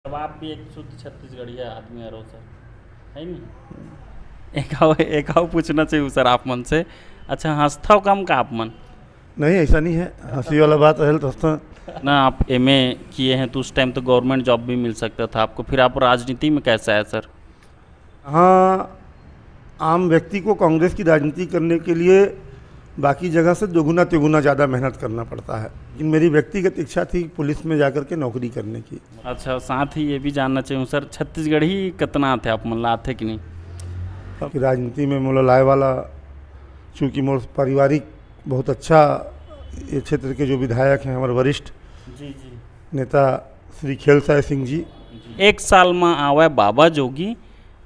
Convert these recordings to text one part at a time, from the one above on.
अब आप भी एक शुद्ध छत्तीसगढ़िया आदमी है सर, है नहीं? एक आओ पूछना चाहिए सर आप मन से। अच्छा, हंसता हो कम का आप मन? नहीं, ऐसा नहीं है, हंसी वाला बात है तो हंसता। ना आप एमए किए हैं तो उस टाइम तो गवर्नमेंट जॉब भी मिल सकता था आपको, फिर आप राजनीति में कैसे आए सर? हाँ, आम व्यक्ति को कांग्रेस की राजनीति करने के लिए बाकी जगह से दोगुना तिगुना ज़्यादा मेहनत करना पड़ता है, लेकिन मेरी व्यक्तिगत इच्छा थी पुलिस में जाकर के नौकरी करने की। अच्छा, साथ ही ये भी जानना चाहिए सर, छत्तीसगढ़ी कितना थे आप मन लाते कि नहीं? कि राजनीति में मोला लाए वाला, चूँकि मोर पारिवारिक बहुत अच्छा, ये क्षेत्र के जो विधायक हैं हमारे वरिष्ठ जी जी नेता श्री खेलसाय सिंह जी। एक साल में आवे बाबा जोगी,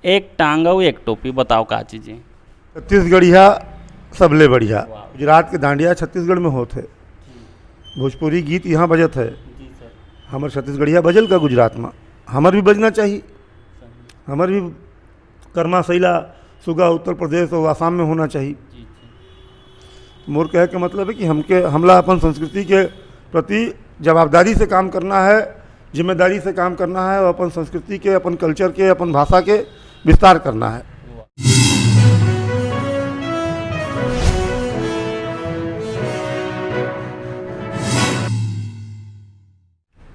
एक टांगव एक टोपी, बताओ का चीज़ है? छत्तीसगढ़िया सबले बढ़िया। गुजरात के दांडिया छत्तीसगढ़ में होते, भोजपुरी गीत यहाँ बजत है, जी सर। हमार छत्तीसगढ़िया बजल का गुजरात में, हमार भी बजना चाहिए। हमार भी कर्मा शैला सुगा उत्तर प्रदेश और आसाम में होना चाहिए। जी जी मोर कहे का मतलब है कि हमला अपन संस्कृति के प्रति जवाबदारी से काम करना है, जिम्मेदारी से काम करना है और अपन संस्कृति के, अपन कल्चर के, अपन भाषा के विस्तार करना है।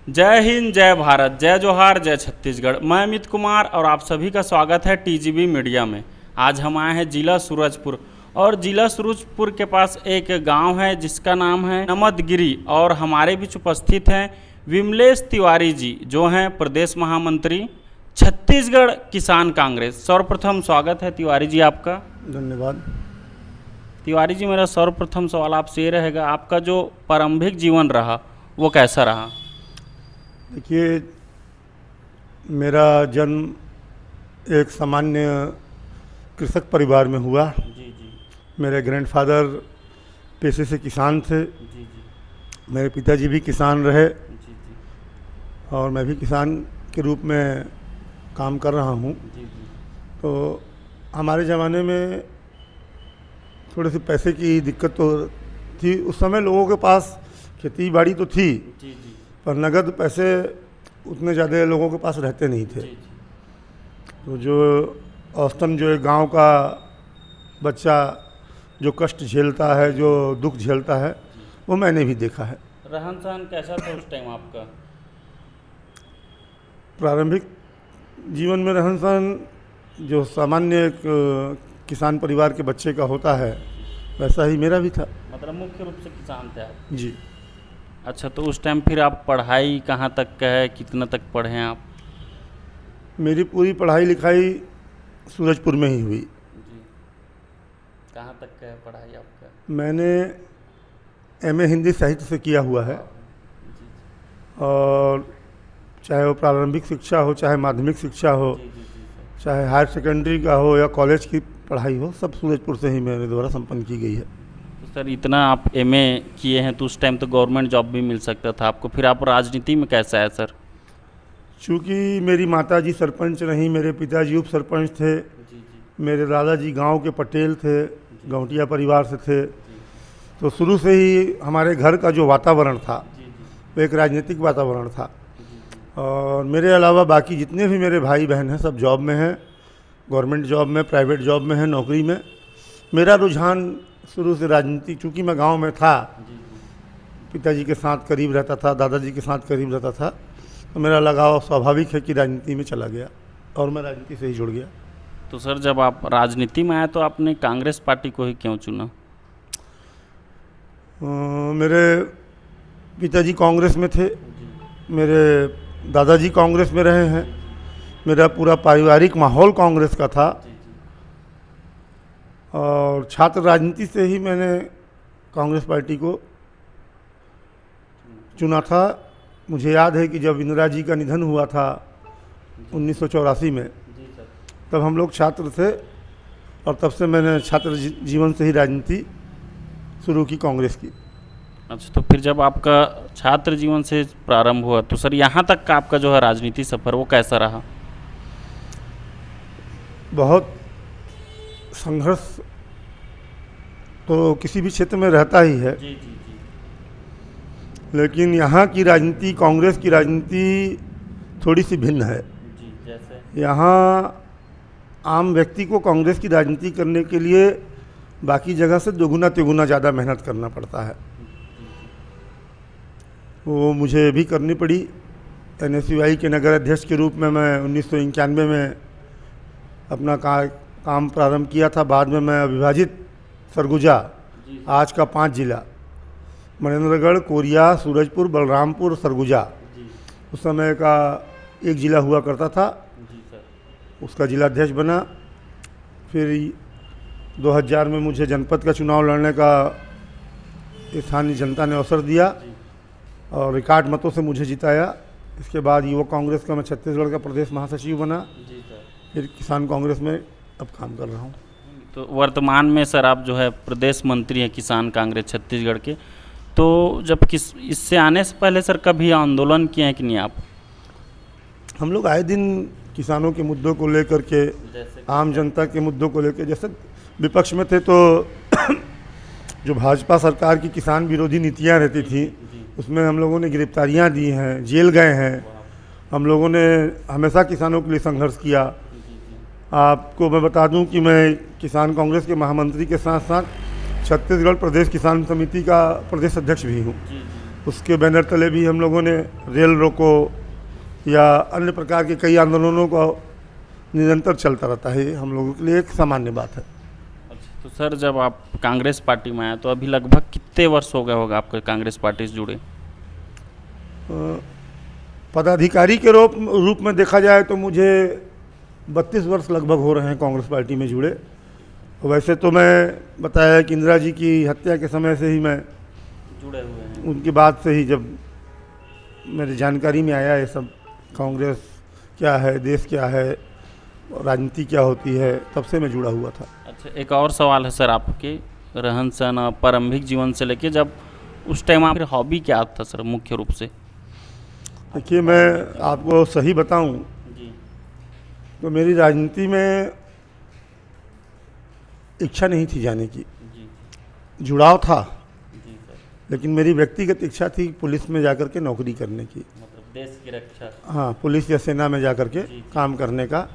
जय हिंद, जय भारत, जय जोहार, जय छत्तीसगढ़। मैं अमित कुमार और आप सभी का स्वागत है टीजीबी मीडिया में। आज हम आए हैं जिला सूरजपुर, और जिला सूरजपुर के पास एक गांव है जिसका नाम है नमदगिरी, और हमारे बीच उपस्थित हैं विमलेश तिवारी जी, जो हैं प्रदेश महामंत्री छत्तीसगढ़ किसान कांग्रेस। सर्वप्रथम स्वागत है तिवारी जी आपका। धन्यवाद। तिवारी जी, मेरा सर्वप्रथम सवाल आपसे ये रहेगा, आपका जो प्रारंभिक जीवन रहा वो कैसा रहा? देखिए, मेरा जन्म एक सामान्य कृषक परिवार में हुआ। जी जी मेरे ग्रैंडफादर पेशे से किसान थे, जी जी मेरे पिताजी भी किसान रहे जी जी और मैं भी किसान के रूप में काम कर रहा हूँ। जी जी तो हमारे ज़माने में थोड़े से पैसे की दिक्कत तो थी। उस समय लोगों के पास खेती बाड़ी तो थी, जी जी पर नगद पैसे उतने ज़्यादा लोगों के पास रहते नहीं थे। जी जी तो जो औसतन जो एक गांव का बच्चा जो कष्ट झेलता है, जो दुख झेलता है, वो मैंने भी देखा है। रहन सहन कैसा था उस टाइम आपका? प्रारंभिक जीवन में रहन सहन जो सामान्य एक किसान परिवार के बच्चे का होता है, वैसा ही मेरा भी था। मतलब मुख्य रूप से किसान थे आप? जी। अच्छा, तो उस टाइम फिर आप पढ़ाई कहाँ तक का है, कितना तक पढ़े हैं आप? मेरी पूरी पढ़ाई लिखाई सूरजपुर में ही हुई। जी, कहाँ तक का है पढ़ाई आपका? मैंने एमए हिंदी साहित्य से किया हुआ है, जी और चाहे वो प्रारंभिक शिक्षा हो, चाहे माध्यमिक शिक्षा हो, जी जी जी सर। चाहे हायर सेकेंडरी का हो या कॉलेज की पढ़ाई हो, सब सूरजपुर से ही मेरे द्वारा संपन्न की गई है। तो सर, इतना आप एमए किए हैं तो उस टाइम तो गवर्नमेंट जॉब भी मिल सकता था आपको, फिर आप राजनीति में कैसे आए सर? चूँकि मेरी माताजी सरपंच रहीं, मेरे पिताजी उप सरपंच थे, जी जी मेरे दादाजी गांव के पटेल थे, गौटिया परिवार से थे, तो शुरू से ही हमारे घर का जो वातावरण था जी जी वो एक राजनीतिक वातावरण था। जी और मेरे अलावा बाकी जितने भी मेरे भाई बहन हैं सब जॉब में हैं, गवर्नमेंट जॉब में, प्राइवेट जॉब में हैं, नौकरी में। मेरा रुझान शुरू से राजनीति, चूँकि मैं गांव में था, जी जी पिताजी के साथ करीब रहता था, दादाजी के साथ करीब रहता था, तो मेरा लगाव स्वाभाविक है कि राजनीति में चला गया और मैं राजनीति से ही जुड़ गया। तो सर, जब आप राजनीति में आए तो आपने कांग्रेस पार्टी को ही क्यों चुना? मेरे पिताजी कांग्रेस में थे, मेरे दादाजी कांग्रेस में रहे हैं, मेरा पूरा पारिवारिक माहौल कांग्रेस का था, और छात्र राजनीति से ही मैंने कांग्रेस पार्टी को चुना था। मुझे याद है कि जब इंदिरा जी का निधन हुआ था 1984 में, जी सर। तब हम लोग छात्र थे, और तब से मैंने छात्र जीवन से ही राजनीति शुरू की कांग्रेस की। अच्छा, तो फिर जब आपका छात्र जीवन से प्रारंभ हुआ तो सर यहाँ तक का आपका जो है राजनीति सफ़र वो कैसा रहा? बहुत संघर्ष तो किसी भी क्षेत्र में रहता ही है, जी जी जी लेकिन यहाँ की राजनीति, कांग्रेस की राजनीति थोड़ी सी भिन्न है। जी, जैसे यहाँ आम व्यक्ति को कांग्रेस की राजनीति करने के लिए बाकी जगह से दोगुना तिगुना ज़्यादा मेहनत करना पड़ता है। वो मुझे भी करनी पड़ी। NSUI के नगर अध्यक्ष के रूप में मैं 1991 में अपना काम प्रारंभ किया था। बाद में मैं अविभाजित सरगुजा, आज का 5 जिला, मनेंद्रगढ़, कोरिया, सूरजपुर, बलरामपुर, सरगुजा, उस समय का एक जिला हुआ करता था, उसका जिलाध्यक्ष बना। फिर 2000 में मुझे जनपद का चुनाव लड़ने का स्थानीय जनता ने अवसर दिया और रिकॉर्ड मतों से मुझे जिताया। इसके बाद युवक कांग्रेस का मैं छत्तीसगढ़ का प्रदेश महासचिव बना। फिर किसान कांग्रेस में अब काम कर रहा हूँ। तो वर्तमान में सर आप जो है प्रदेश मंत्री हैं किसान कांग्रेस छत्तीसगढ़ के। तो जब इससे आने से पहले सर कभी आंदोलन किए हैं कि नहीं आप? हम लोग आए दिन किसानों के मुद्दों को लेकर के, आम जनता के मुद्दों को लेकर, जैसे विपक्ष में थे तो जो भाजपा सरकार की किसान विरोधी नीतियां रहती थी उसमें हम लोगों ने गिरफ्तारियां दी हैं, जेल गए हैं। हम लोगों ने हमेशा किसानों के लिए संघर्ष किया। आपको मैं बता दूं कि मैं किसान कांग्रेस के महामंत्री के साथ साथ छत्तीसगढ़ प्रदेश किसान समिति का प्रदेश अध्यक्ष भी हूँ। उसके बैनर तले भी हम लोगों ने रेल रोको या अन्य प्रकार के कई आंदोलनों को निरंतर चलता रहता है। हम लोगों के लिए एक सामान्य बात है। अच्छा, तो सर जब आप कांग्रेस पार्टी में आए तो अभी लगभग कितने वर्ष हो गए होगा आपके कांग्रेस पार्टी से जुड़े? पदाधिकारी के रूप में देखा जाए तो मुझे 32 वर्ष लगभग हो रहे हैं कांग्रेस पार्टी में जुड़े। वैसे तो मैं बताया कि इंदिरा जी की हत्या के समय से ही मैं जुड़े हुए हैं। उनके बाद से ही जब मेरी जानकारी में आया ये सब, कांग्रेस क्या है, देश क्या है, राजनीति क्या होती है, तब से मैं जुड़ा हुआ था। अच्छा, एक और सवाल है सर आपके रहन सहन प्रारंभिक जीवन से लेके जब उस टाइम आप हॉबी क्या था सर मुख्य रूप से? देखिए, मैं आपको सही बताऊं तो मेरी राजनीति में इच्छा नहीं थी जाने की, जुड़ाव था, लेकिन मेरी व्यक्तिगत इच्छा थी पुलिस में जाकर के नौकरी करने की, मतलब देश की रक्षा। हाँ, पुलिस या सेना में जाकर के काम करने का।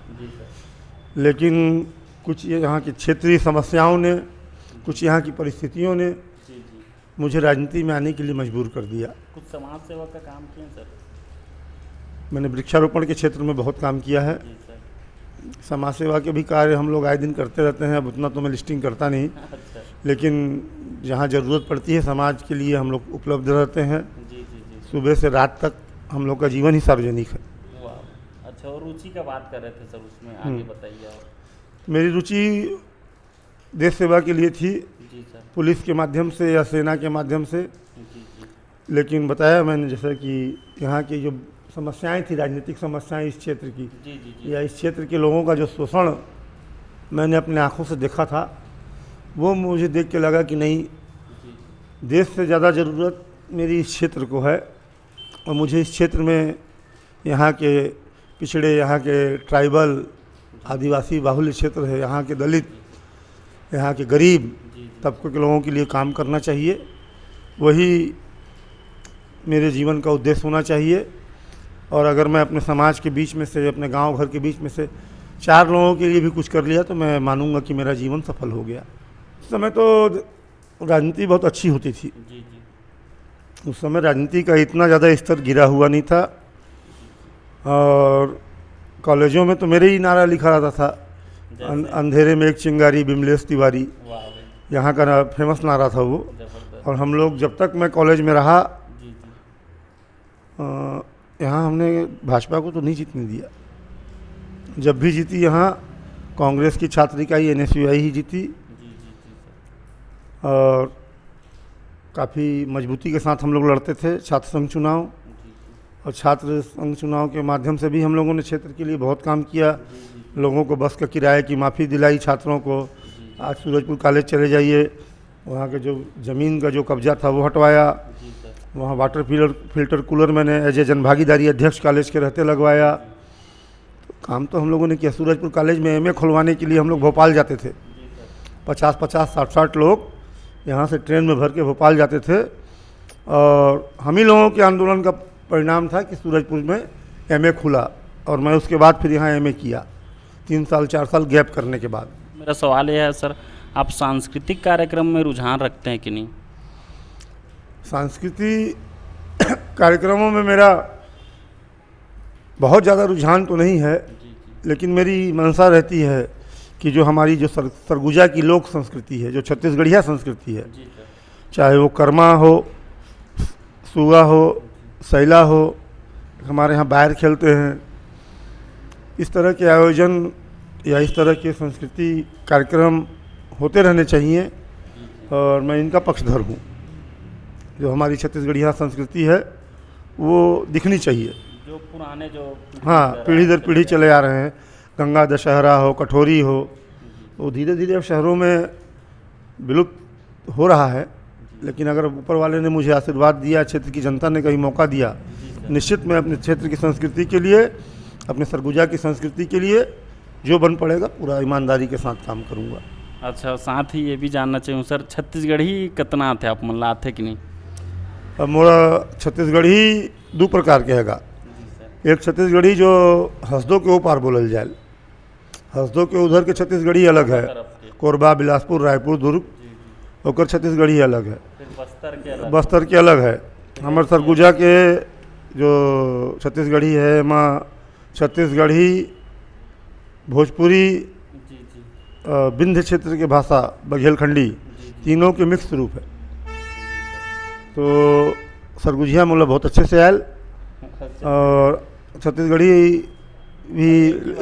लेकिन कुछ यहाँ की क्षेत्रीय समस्याओं ने, कुछ यहाँ की परिस्थितियों ने मुझे राजनीति में आने के लिए मजबूर कर दिया। कुछ समाज सेवा का काम किया सर? मैंने वृक्षारोपण के क्षेत्र में बहुत काम किया है। समाज सेवा के भी कार्य हम लोग आए दिन करते रहते हैं। अब उतना तो मैं लिस्टिंग करता नहीं, लेकिन जहाँ ज़रूरत पड़ती है समाज के लिए हम लोग उपलब्ध रहते हैं। सुबह से रात तक हम लोग का जीवन ही सार्वजनिक है। अच्छा, और रुचि का बात कर रहे थे सर, उसमें आगे बताइए आप। मेरी रुचि देश सेवा के लिए थी, पुलिस के माध्यम से या सेना के माध्यम से। लेकिन बताया मैंने जैसे कि यहाँ की जो समस्याएं थी, राजनीतिक समस्याएं इस क्षेत्र की या इस क्षेत्र के लोगों का जो शोषण मैंने अपने आंखों से देखा था, वो मुझे देख के लगा कि नहीं, देश से ज़्यादा ज़रूरत मेरी इस क्षेत्र को है। और मुझे इस क्षेत्र में यहाँ के पिछड़े, यहाँ के ट्राइबल आदिवासी बाहुल्य क्षेत्र है, यहाँ के दलित, यहाँ के गरीब तबके के लोगों के लिए काम करना चाहिए। वही मेरे जीवन का उद्देश्य होना चाहिए। और अगर मैं अपने समाज के बीच में से, अपने गांव घर के बीच में से 4 लोगों के लिए भी कुछ कर लिया तो मैं मानूंगा कि मेरा जीवन सफल हो गया। उस समय तो राजनीति बहुत अच्छी होती थी। उस समय राजनीति का इतना ज़्यादा स्तर गिरा हुआ नहीं था। और कॉलेजों में तो मेरे ही नारा लिखा रहता था, अंधेरे में एक चिंगारी बिमलेश तिवारी, यहाँ का फेमस नारा था वो। और हम लोग जब तक मैं कॉलेज में रहा, यहाँ हमने भाजपा को तो नहीं जीतने दिया। जब भी जीती यहाँ कांग्रेस की छात्र इकाई NSUI ही जीती। और काफ़ी मजबूती के साथ हम लोग लड़ते थे छात्र संघ चुनाव। और छात्र संघ चुनाव के माध्यम से भी हम लोगों ने क्षेत्र के लिए बहुत काम किया। लोगों को बस का किराए की माफ़ी दिलाई छात्रों को। आज सूरजपुर कॉलेज चले जाइए, वहाँ के जो ज़मीन का जो कब्जा था वो हटवाया। वहाँ वाटर फिल्टर कूलर मैंने एज ए जनभागीदारी अध्यक्ष कॉलेज के रहते लगवाया। तो काम तो हम लोगों ने किया। सूरजपुर कॉलेज में MA खुलवाने के लिए हम लोग भोपाल जाते थे। 50-50, 60-60 लोग यहाँ से ट्रेन में भर के भोपाल जाते थे। और हम ही लोगों के आंदोलन का परिणाम था कि सूरजपुर में एमए खुला और मैं उसके बाद फिर यहाँ एमए किया 3 साल 4 साल गैप करने के बाद। मेरा सवाल यह है सर, आप सांस्कृतिक कार्यक्रम में रुझान रखते हैं कि नहीं? सांस्कृतिक कार्यक्रमों में मेरा बहुत ज़्यादा रुझान तो नहीं है, लेकिन मेरी मंशा रहती है कि जो हमारी जो सरगुजा की लोक संस्कृति है, जो छत्तीसगढ़िया संस्कृति है, चाहे वो कर्मा हो, सुगा हो, सैला हो, हमारे यहाँ बाहर खेलते हैं, इस तरह के आयोजन या इस तरह के संस्कृति कार्यक्रम होते रहने चाहिए और मैं इनका पक्षधर हूँ। जो हमारी छत्तीसगढ़िया संस्कृति है वो दिखनी चाहिए, जो पुराने जो हाँ पीढ़ी दर पीढ़ी चले आ रहे हैं। गंगा दशहरा हो, कठोरी हो, वो धीरे धीरे अब शहरों में विलुप्त हो रहा है, लेकिन अगर ऊपर वाले ने मुझे आशीर्वाद दिया, क्षेत्र की जनता ने कहीं मौका दिया, निश्चित मैं अपने क्षेत्र की संस्कृति के लिए, अपने सरगुजा की संस्कृति के लिए जो बन पड़ेगा पूरा ईमानदारी के साथ काम करूँगा। अच्छा, साथ ही ये भी जानना चाहिए सर, छत्तीसगढ़ी कितना थे आप मन लाते कि नहीं? अब मोरा छत्तीसगढ़ी दो प्रकार के हैगा। एक छत्तीसगढ़ी जो हसदो के ऊपर बोलल जाए, हसदो के उधर के छत्तीसगढ़ी अलग है, कोरबा, बिलासपुर, रायपुर, दुर्ग, ओकर छत्तीसगढ़ी अलग है। बस्तर के अलग है। हमारे सरगुजा के जो छत्तीसगढ़ी है, माँ छत्तीसगढ़ी, भोजपुरी, विंध्य क्षेत्र के भाषा बघेलखंडी, तीनों के मिक्स रूप है। तो सरगुजिया मोला बहुत अच्छे से आयल और छत्तीसगढ़ी भी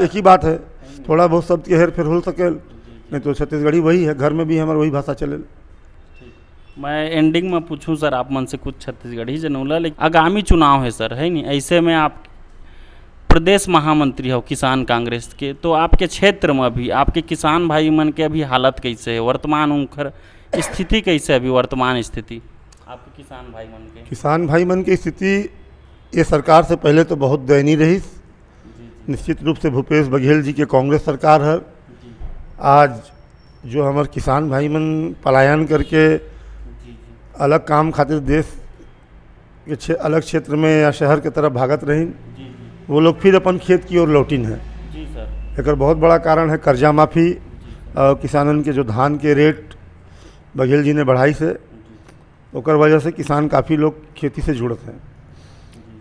एक ही बात है, थोड़ा बहुत शब्द के हेर फेर हो सके, नहीं तो छत्तीसगढ़ी वही है, घर में भी हमारे वही भाषा चले। मैं एंडिंग में पूछूं सर आप मन से कुछ छत्तीसगढ़ी जनौला, लेकिन आगामी चुनाव है सर, है नहीं, ऐसे में आप प्रदेश महामंत्री हो किसान कांग्रेस के, तो आपके क्षेत्र में अभी आपके किसान भाई मन के अभी हालत कैसे है, वर्तमान उनकर स्थिति कैसे है अभी, वर्तमान स्थिति आपके किसान भाई मन के? किसान भाई मन की स्थिति ये सरकार से पहले तो बहुत दयनीय रही। निश्चित रूप से भूपेश बघेल जी के कांग्रेस सरकार है। आज जो हमारे किसान भाई मन पलायन करके अलग काम खातिर देश के अलग क्षेत्र में या शहर के तरफ भागत रही, वो लोग फिर अपन खेत की ओर लौटिन है। जी सर। एक बहुत बड़ा कारण है कर्जा माफ़ी और किसानन के जो धान के रेट बघेल जी ने बढ़ाई से, ओकर वजह से किसान काफ़ी लोग खेती से जुड़त हैं।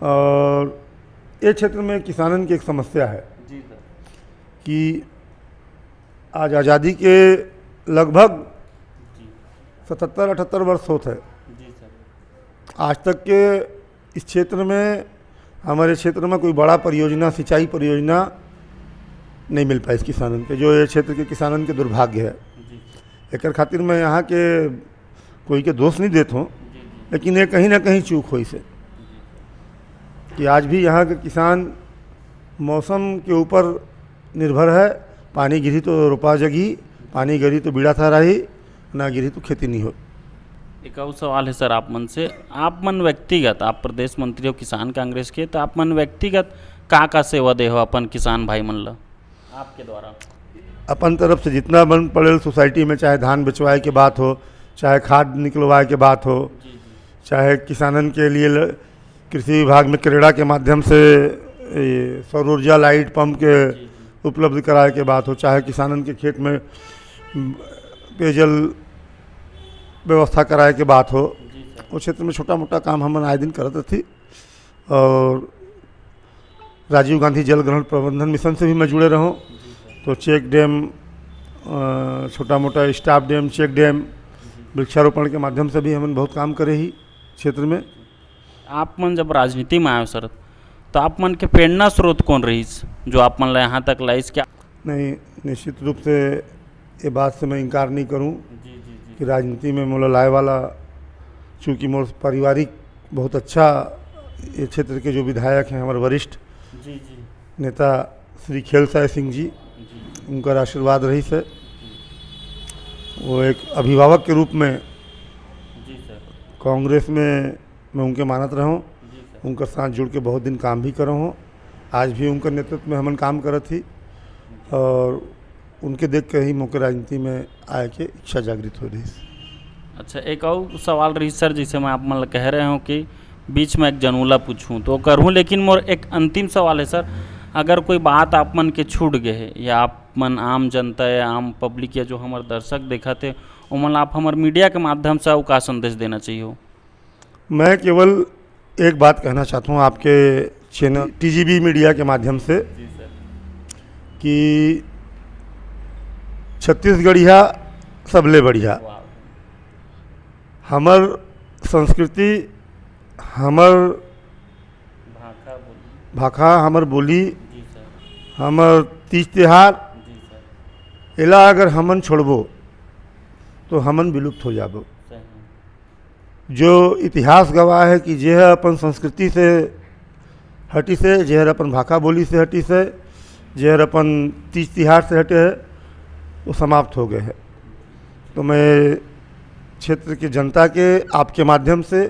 और ये क्षेत्र में किसानन की एक समस्या है कि आज आज़ादी के लगभग 77-78 वर्ष होते हैं, आज तक के इस क्षेत्र में, हमारे क्षेत्र में कोई बड़ा परियोजना, सिंचाई परियोजना नहीं मिल पाई इस किसानन के, जो ये क्षेत्र के किसानन के दुर्भाग्य है। एक खातिर मैं यहाँ के कोई के दोष नहीं देता हूँ, लेकिन ये कहीं ना कहीं चूक हुई से कि आज भी यहाँ के किसान मौसम के ऊपर निर्भर है। पानी गिरी तो रोपा जगी, पानी गिरी तो बीड़ा था रही, ना गिरी तो खेती नहीं हो। एक और सवाल है सर आप मन से, आप मन व्यक्तिगत, आप प्रदेश मंत्री हो किसान कांग्रेस के, तो आप मन व्यक्तिगत का सेवा दे हो अपन किसान भाई मन ला आपके द्वारा? अपन तरफ से जितना बन पड़े सोसाइटी में, चाहे धान बेचवाए के बात हो, चाहे खाद निकलवाए के बात हो, चाहे किसानन के लिए कृषि विभाग में क्रेडा के माध्यम से सौर ऊर्जा लाइट पंप के उपलब्ध कराए के बात हो, चाहे किसानन के खेत में पेयजल व्यवस्था कराए के बात हो, उस क्षेत्र में छोटा मोटा काम हम आए दिन करते थी। और राजीव गांधी जल ग्रहण प्रबंधन मिशन से भी मैं जुड़े रहूँ, तो चेक डैम, छोटा मोटा स्टाफ डैम, चेक डैम, वृक्षारोपण के माध्यम से भी हम बहुत काम करे ही क्षेत्र में। आप मन जब राजनीति में आए सर, तो आप मन के प्रेरणा स्रोत कौन रही जो आप मन यहाँ तक लाइस? क्या नहीं, निश्चित रूप से ये बात से मैं इनकार नहीं करूँ कि राजनीति में मोला लाए वाला, चूँकि मोर पारिवारिक बहुत अच्छा, ये क्षेत्र के जो विधायक हैं हमारे वरिष्ठ नेता श्री खेलसाय सिंह जी, उनका आशीर्वाद रही से, वो एक अभिभावक के रूप में कांग्रेस में मैं उनके मानत रहा हूँ, उनके साथ जुड़ के बहुत दिन काम भी कर हूँ। आज भी उनके नेतृत्व में हमन काम करत थी और उनके देख के ही मौके राजनीति में आए के इच्छा जागृत हो रही। अच्छा, एक और सवाल रही सर, जैसे मैं आप मतलब कह रहे हो कि बीच में एक जनूला पूछूं तो करूँ, लेकिन मोर एक अंतिम सवाल है सर, अगर कोई बात आप मन के छूट गए है या आप मन आम जनता या आम पब्लिक या जो हमारे दर्शक देखा थे उमन आप हमारे मीडिया के माध्यम से वो का संदेश देना चाहिए हो? मैं केवल एक बात कहना चाहता हूँ आपके चैनल टीजीबी मीडिया के माध्यम से जी सर। कि छत्तीसगढ़िया सबले बढ़िया, वाह। हमर संस्कृति, हमर भाखा बोली। भाखा, हमर बोली, जी सर। हमर तीज त्योहार, जी सर। एला अगर हमन छोड़बो तो हमन विलुप्त हो जाबो। सही। जो इतिहास गवाह है कि जे है अपन संस्कृति से हटी से, जे हर अपन भाखा बोली से हटी से, जे हर अपन तीज तिहार से हटे है, वो समाप्त हो गए हैं। तो मैं क्षेत्र के जनता के आपके माध्यम से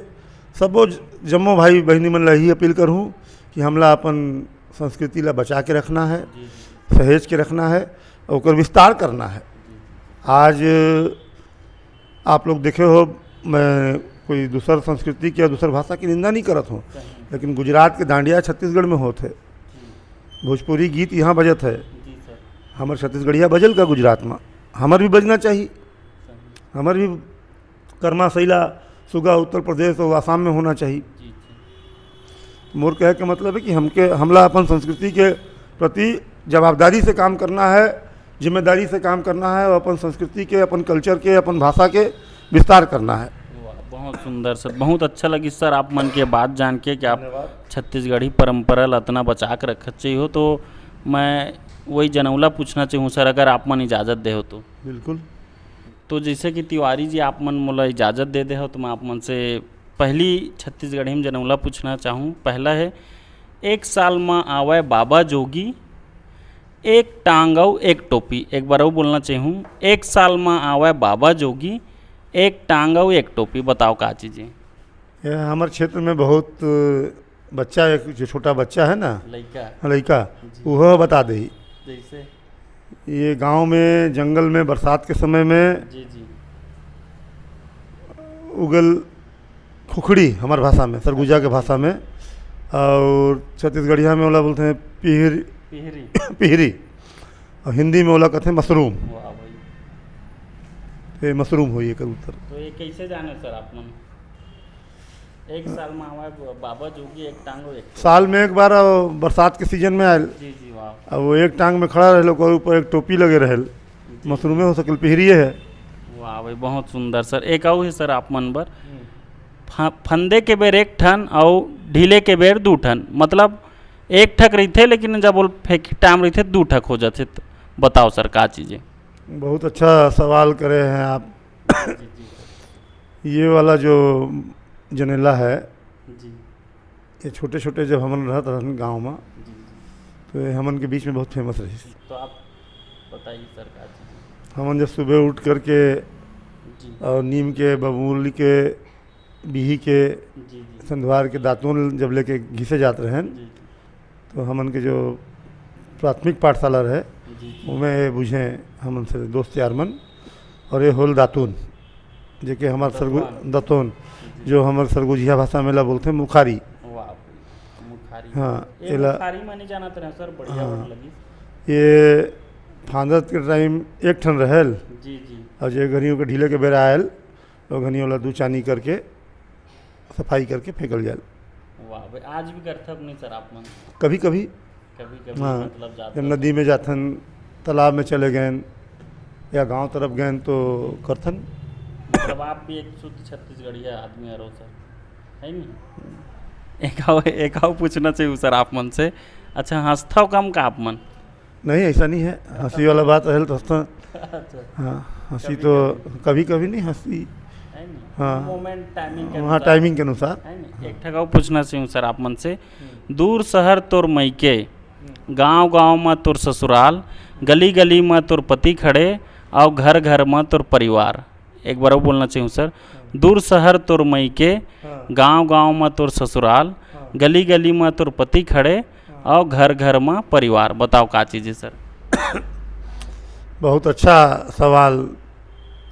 सबो जम्मो भाई बहनी मन ला यही अपील करूँ कि हमला अपन संस्कृति ला बचा के रखना है, सहेज के रखना है और ओकर विस्तार करना है। आज आप लोग देखे हो, मैं कोई दूसर संस्कृति की या दूसर भाषा की निंदा नहीं करत हूँ, लेकिन गुजरात के दांडिया छत्तीसगढ़ में होते, भोजपुरी गीत यहाँ बजत है, हमार छत्तीसगढ़िया बजल का गुजरात में, हमार भी बजना चाहिए। हमार भी कर्मा शैला सुगा उत्तर प्रदेश और आसाम में होना चाहिए। मोर कहे का मतलब है कि हमला अपन संस्कृति के प्रति जवाबदारी से काम करना है, जिम्मेदारी से काम करना है और अपन संस्कृति के, अपन कल्चर के, अपन भाषा के विस्तार करना है। बहुत सुंदर सर, बहुत अच्छा लगी सर आप मन के बात जान के कि आप छत्तीसगढ़ी परंपरा लतना बचा के रखत चाहिए हो। तो मैं वही जनौला पूछना चाहूँ सर, अगर आप मन इजाज़त दे हो तो। बिल्कुल। तो जैसे कि तिवारी जी आप मन मोला इजाज़त दे दे हो तो मैं आप मन से पहली छत्तीसगढ़ी में जनौला पूछना चाहूँ। पहला है, एक साल में आवे बाबा जोगी, एक टांगऊ एक टोपी। एक बार वो बोलना चाहूँ, एक साल में आवे बाबा जोगी, एक टांगऊ एक टोपी। बताओ का चीज़ें। यह हमारे क्षेत्र में बहुत बच्चा, एक जो छोटा बच्चा है ना, लड़का, वह बता दे। जैसे ये गांव में जंगल में बरसात के समय में जी जी उगल खुखड़ी, हमारे भाषा में सरगुजा के भाषा में, और छत्तीसगढ़िया में ओला बोलते हैं पिहरी, पिहरी, और हिंदी में ओला कहते हैं मशरूम। वाह भाई। ये मशरूम हो ये कबूतर। तो ये कैसे जाने सर आप मन? एक साल में आवे बाबा जोगी, एक टांगो एक। साल में एक बार बरसात के सीजन में आयल। जी जी वाह। अब वो एक टांग में खड़ा रहे, और ऊपर एक टोपी लगे रहे, मशरूमे हो सकल, पिहरिए है। वाह भाई, बहुत सुंदर सर। एक और है सर आप मन बर, फंदे के बेर एक ठन और ढीले के बेर दू ठन, मतलब एक ठक रहते लेकिन जब बोल फेंक टाइम रहते दू ठक हो जाते। तो बताओ सर का चीज़ें। बहुत अच्छा सवाल करे हैं आप। ये वाला जो जनेला है, जी ये छोटे छोटे जब हमन रहत रहन गाँव में, तो ये हमन के बीच में बहुत फेमस रही। तो आप बताइए सर का चीज़ें। हमन जब सुबह उठ करके जी और नीम के, बबूल के, बिही के, जी जी संधवार के दातून जब लेके घिसे जाते रहें, जी तो हमन के जो प्राथमिक पाठशाला रहे जी उमें बुझें हमन से दोस्त यार मन, और ये होल दातून जेके हमार सरगु दतून, जो हमार सरगुजिया भाषा में ला बोलते हैं मुखारी। वाह मुखारी। हाँ, ये मुखारी माने जाना तो सर बढ़िया हाँ। लगी। ये फांदत के टाइम एक ठन रहेल, जी जी और जो घनियों के ढीले के बेरा आयल तो घनियों ला दू चानी करके सफाई करके फेंकल जाए। वाह भाई, आज भी करते नहीं सर आप मन? कभी कभी कभी कभी हाँ, मतलब जाते जब नदी में जाथन, तालाब में चले गए या गांव तरफ गए तो करथन। मतलब आप भी एक शुद्ध छत्तीसगढ़िया आदमी है सर, है नहीं? एक और पूछना चाहिए सर आप मन से। अच्छा, हंसता कम का आप मन? नहीं, ऐसा नहीं है, हंसी वाला बात रहे तो हंसता। अच्छा, हाँ, हंसी तो कभी कभी नहीं, हंसी है नहीं? हाँ। मोमेंट टाइमिंग के हाँ, अनुसार, टाइमिंग के अनुसार। है नहीं? एक ठगा पूछना चाहिए सर आप मन से। दूर शहर तोर मैके, गांव गांव में तोर ससुराल, गली गली में तोर पति खड़े और घर घर में तोर परिवार। एक बार वो बोलना चाहिए सर। दूर शहर तोर मैके, गांव गांव में तोर ससुराल, गली गली में तोर पति खड़े और घर घर में परिवार। बताओ का चीज़ है सर? बहुत अच्छा सवाल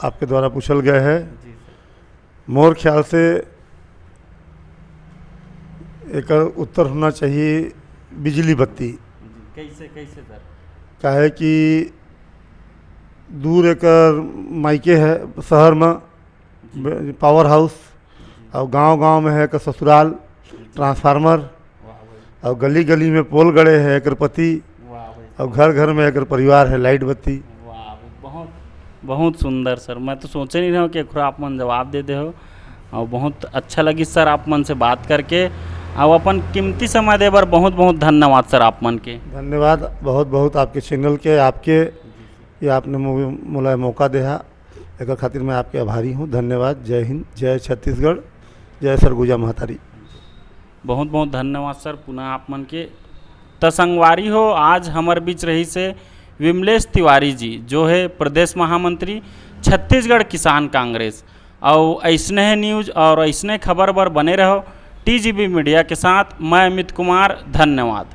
आपके द्वारा पूछल गया है। जी सर। मोर ख्याल से एक उत्तर होना चाहिए बिजली बत्ती। कैसे कैसे सर? काहे कि दूर एक मायके है शहर में पावर हाउस, और गांव-गांव में है एक ससुराल ट्रांसफार्मर, वाह भाई, और गली गली में पोल गड़े है एक पति, वाह भाई, और घर घर में एक परिवार है लाइट बत्ती। वाह भाई, बहुत बहुत सुंदर सर। मैं तो सोचे नहीं रहा हूँ कि एकरो आप मन जवाब दे दे हो, और बहुत अच्छा लगी सर आप मन से बात करके, और अपन कीमती समय दे बर बहुत बहुत धन्यवाद सर आप मन के। धन्यवाद बहुत बहुत आपके चैनल के, आपके ये आपने मोला मौका दिया, एक खातिर मैं आपके आभारी हूँ। धन्यवाद। जय हिंद, जय छत्तीसगढ़, जय सरगुजा महतारी। बहुत बहुत धन्यवाद सर पुनः आप मन के। त संगवारी हो, आज हमारे बीच रही से विमलेश तिवारी जी, जो है प्रदेश महामंत्री छत्तीसगढ़ किसान कांग्रेस। और ऐसने न्यूज़ और ऐसने खबर बर बने रहो टीजीबी मीडिया के साथ। मैं अमित कुमार, धन्यवाद।